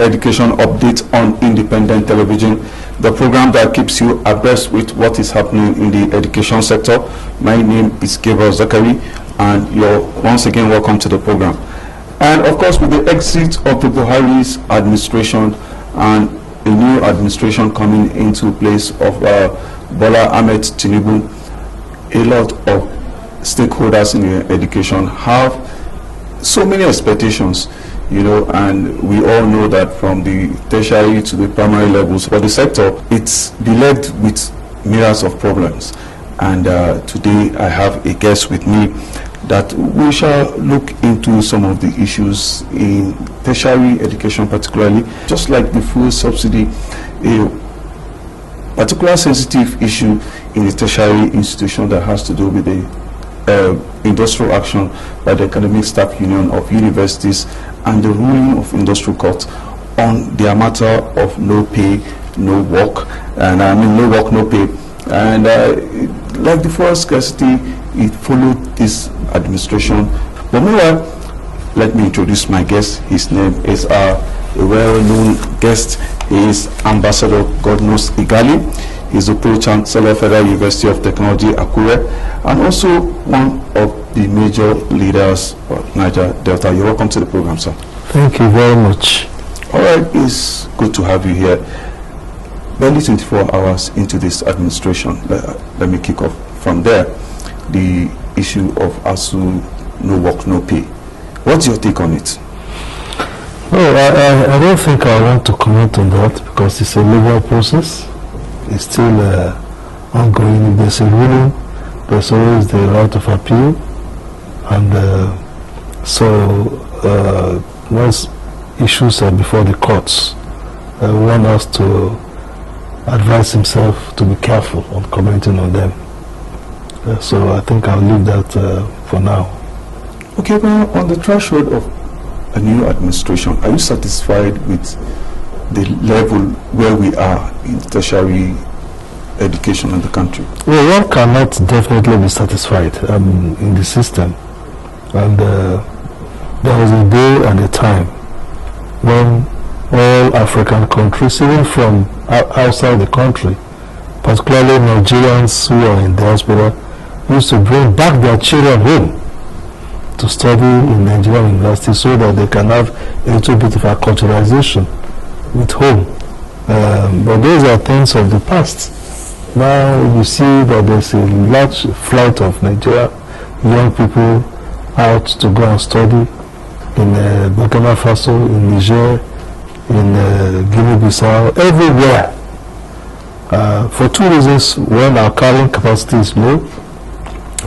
Education update on Independent Television, the program that keeps you abreast with what is happening in the education sector. My name is Gabriel Zakari, and you're once again welcome to the program. And of course, with the exit of the Buhari's administration and a new administration coming into place of Bola Ahmed Tinubu, a lot of stakeholders in the education have so many expectations, and we all know that from the tertiary to the primary levels for the sector, it's beloved with myriads of problems. And today I have a guest with me that we shall look into some of the issues in tertiary education, particularly, just like the fuel subsidy, a particular sensitive issue in the tertiary institution that has to do with the industrial action by the Academic Staff Union of Universities and the ruling of Industrial Court on their matter of no pay, no work, and no work, no pay. And like the fuel scarcity, it followed this administration. But meanwhile, let me introduce my guest. His name is a well-known guest. He is Ambassador Godnose Igali. He's the Pro-Chancellor of Federal University of Technology, Akure, and also one of the major leaders of Niger Delta. You're welcome to the program, sir. Thank you very much. All right, it's good to have you here. Barely 24 hours into this administration, let me kick off from there. The issue of ASUU, no work, no pay. What's your take on it? Well, I don't think I want to comment on that because it's a legal process. It's still ongoing. If there's a ruling, there's always the right of appeal. And once issues are before the courts, one has to advise himself to be careful on commenting on them. So I think I'll leave that for now. Okay, well, on the threshold of a new administration, are you satisfied with the level where we are in tertiary education in the country? Well, one cannot definitely be satisfied in the system. And there was a day and a time when all African countries, even from outside the country, particularly Nigerians who are in diaspora, used to bring back their children home to study in Nigerian universities so that they can have a little bit of acculturation with home. But those are things of the past. Now you see that there's a large flight of Nigeria young people out to go and study in Burkina Faso, in Niger, in Guinea-Bissau, everywhere. For two reasons. One, our carrying capacity is low.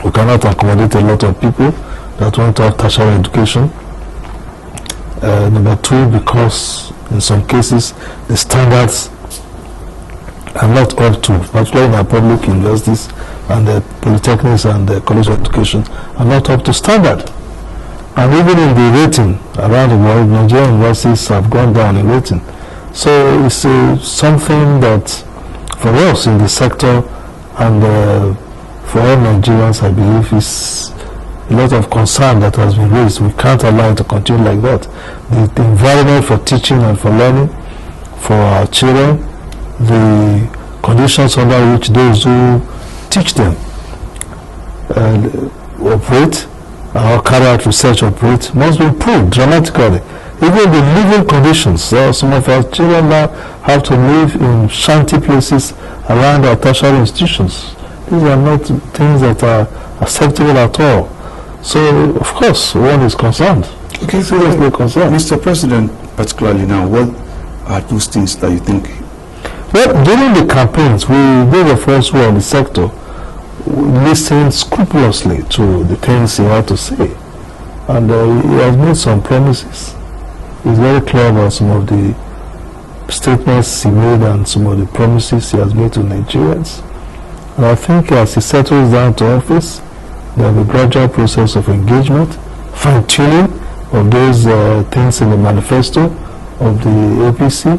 We cannot accommodate a lot of people that want to have tertiary education. Number two, because in some cases the standards are not up to, particularly in our public universities and the polytechnics and the college of education, are not up to standard. And even in the rating around the world, Nigerian universities have gone down in rating. So it's something that for us in the sector and for all Nigerians, I believe, is a lot of concern that has been raised. We can't allow it to continue like that. The environment for teaching and for learning for our children, the conditions under which those who teach them operate or carry out research operate must be improved dramatically. Even the living conditions. Some of our children now have to live in shanty places around our tertiary institutions. These are not things that are acceptable at all. So, of course, one is concerned. Okay, seriously concerned. Mr. President, particularly now, what are those things that you think? Well, during the campaigns, we did the first one in the sector, listened scrupulously to the things he had to say. And he has made some promises. He's very clear about some of the statements he made and some of the promises he has made to Nigerians. And I think as he settles down to office, there will be a gradual process of engagement, fine-tuning of those things in the manifesto of the APC.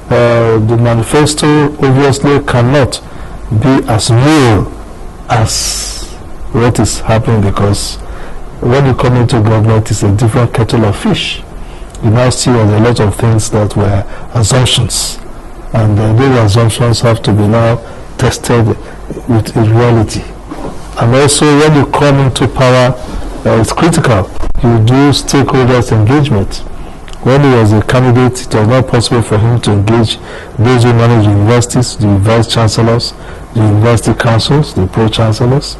The manifesto obviously cannot be as real as what is happening, because when you come into government, it's a different kettle of fish. you now see a lot of things that were assumptions, and those assumptions have to be now tested with reality. And also, when you come into power, it's critical. You do stakeholders engagement. When he was a candidate, it was not possible for him to engage those who manage universities, the vice chancellors, the university councils, the pro-chancellors,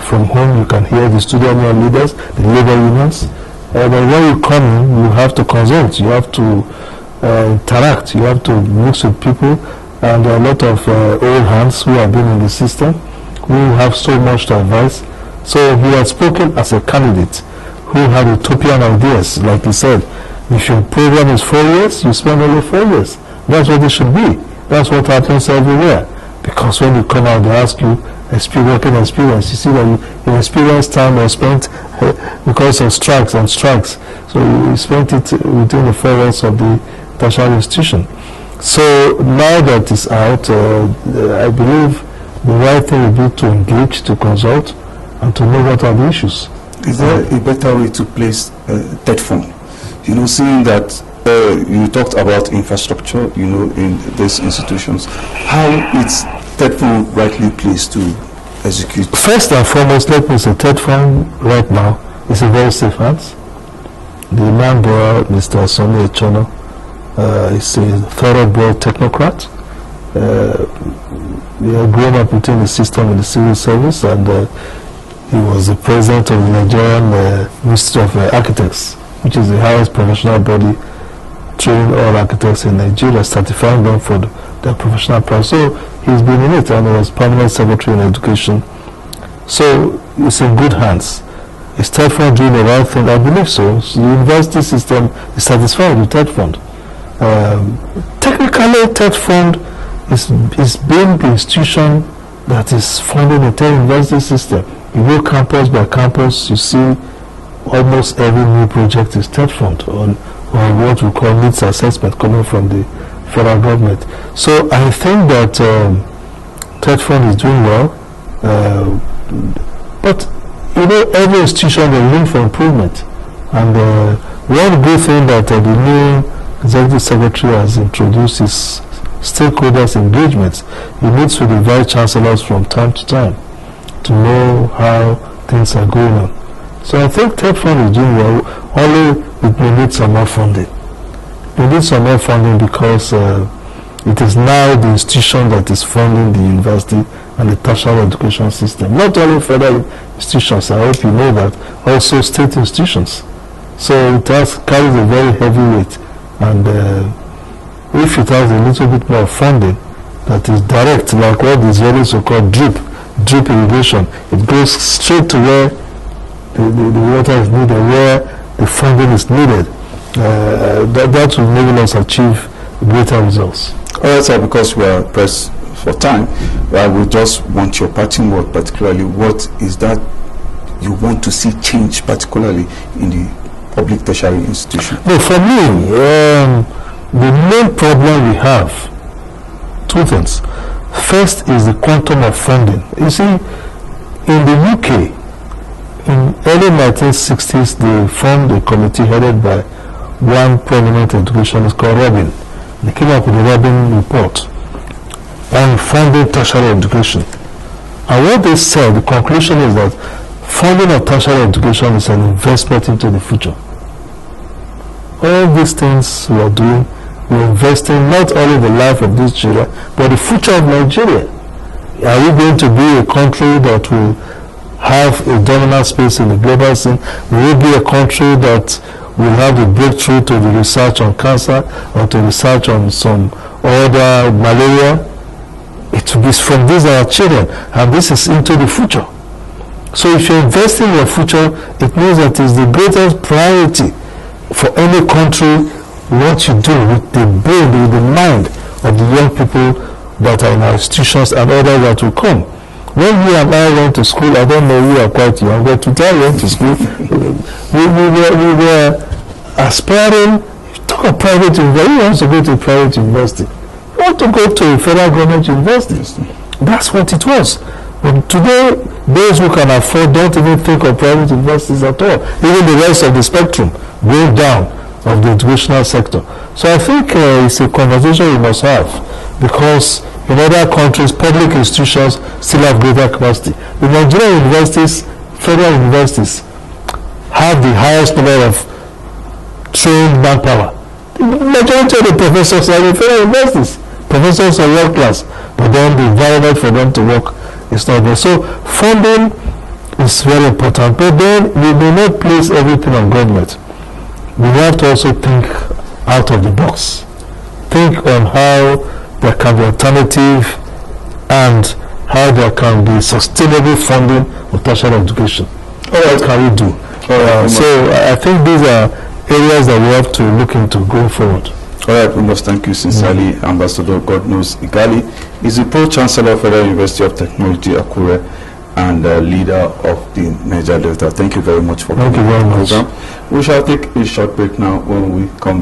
from whom you can hear the student union leaders, the labor unions. But when you come in, you have to consult, you have to interact, you have to mix with people, and there are a lot of old hands who have been in the system, who have so much to advise. So he had spoken as a candidate who had utopian ideas. Like he said, if your program is 4 years, you spend only 4 years. That's what it should be. That's what happens everywhere. Because when you come out, they ask you, working experience. You see that your experience time was spent because of strikes and strikes. So you spent it within the 4 years of the tertiary institution. So now that it's out, I believe the right thing would be to engage, to consult, and to know what are the issues. Is there a better way to place TET fund? You know, seeing that you talked about infrastructure, you know, in these institutions, how is TET fund rightly placed to execute? First and foremost, let me say TET fund right now is in very safe hands. The man there, Mr. Sonny Echono, is a thoroughbred technocrat. He had grown up within the system in the civil service, and he was the president of the Nigerian Ministry of Architects, which is the highest professional body training all architects in Nigeria, certifying them for their professional practice. So he's been in it, and he was permanent secretary in education. So it's in good hands. Is TET fund doing the right thing? I believe so. The university system is satisfied with TET fund. Technically, TET fund is being the institution that is funding the entire university system. You go campus by campus, you see almost every new project is TET fund on what we call needs assessment coming from the federal government. So I think that TET fund is doing well, but you know, every institution has room for improvement. And one good thing that the new executive secretary has introduced is stakeholders engagement. He meets with the vice chancellors from time to time to know how things are going on. So I think TET fund is doing well, only it may need some more funding. We need some more funding because it is now the institution that is funding the university and the tertiary education system. Not only federal institutions, I hope you know that, also state institutions. So it carries a very heavy weight, and if it has a little bit more funding that is direct, like what is very so-called drip irrigation, it goes straight to where the water is needed, where the funding is needed. That will enable us achieve greater results. All right, sir, because we are pressed for time, I would just want your parting word, particularly what is that you want to see change, particularly in the public tertiary institution? No, for me, the main problem we have, two things. First is the quantum of funding. You see, in the UK, in early 1960s, they formed a committee headed by one prominent educationist called Robin. They came up with the Robin report on funding tertiary education. And what they said, the conclusion is that funding of tertiary education is an investment into the future. All these things we are doing, we're investing not only the life of these children, but the future of Nigeria. Are we going to be a country that will have a dominant space in the global scene? Will we be a country that will have the breakthrough to the research on cancer or to research on some other malaria? It will be from these our children, and this is into the future. So if you invest in your future, it means that it's the greatest priority for any country what you do with the brain, with the mind of the young people that are in our institutions and others that will come. When you and I went to school, I don't know, you are quite young, but when I went to school, we were aspiring, talk of private university, who wants to go to a private university? You want to go to a federal government university. That's what it was. But today, those who can afford don't even think of private universities at all. Even the rest of the spectrum going down. of the educational sector. So I think it's a conversation we must have, because in other countries, public institutions still have greater capacity. The Nigerian universities, federal universities, have the highest number of trained manpower. The majority of the professors are in federal universities. Professors are world class, but then the environment for them to work is not there. So funding is very important, but then we may not place everything on government. We have to also think out of the box. Think on how there can be alternative and how there can be sustainable funding of tertiary education. What can we do? So I think these are areas that we have to look into going forward. All right, we must thank you sincerely, Ambassador Godnose Ighali. He's the Pro-Chancellor of Federal University of Technology, Akure, and leader of the Niger Delta. Thank you very much for coming on the program. We shall take a short break now. When we come